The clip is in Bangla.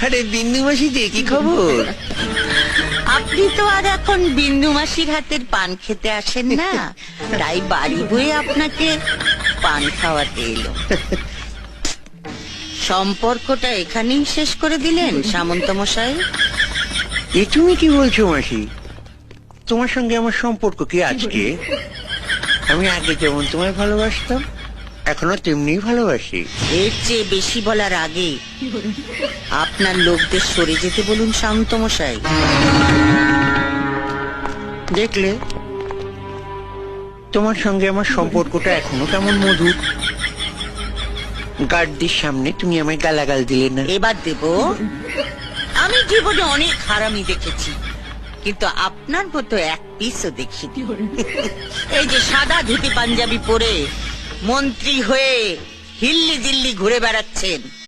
আরে বিন্দু মাসি যে কি খবর? আপনি তো আর এখন বিন্দু মাসির হাতের পান খেতে আসেন না, তাই বাড়ি বয়ে আপনাকে পান খাওয়াতে এলো। সম্পর্কটা এখানেই শেষ করে দিলেন সামন্ত মশাই? এ তুমি কি বলছো মাসি? তোমার সঙ্গে আমার সম্পর্ক কি আজকে? আমি আগে যেমন তোমায় ভালোবাসতাম এখনো তেমনি ভালোবাসি। এর চেয়ে বেশি বলার আগে আপনার লোকদের সরে যেতে বলুন সামন্ত মশাই। দেখলে তোমার সঙ্গে আমার সম্পর্কটা এখনো কেমন মধুর। গার্ডদের সামনে তুমি আমায় গালাগাল দিলে না। এবার দেব। আমি জীবনে অনেক হারামি দেখেছি, কিন্তু আপনার মতো এক পিসও দেখিনি। এই যে সাদা ধুতি পাঞ্জাবি পরে মন্ত্রী হয়ে হিল্লি দিল্লি ঘুরে বেড়াচ্ছেন,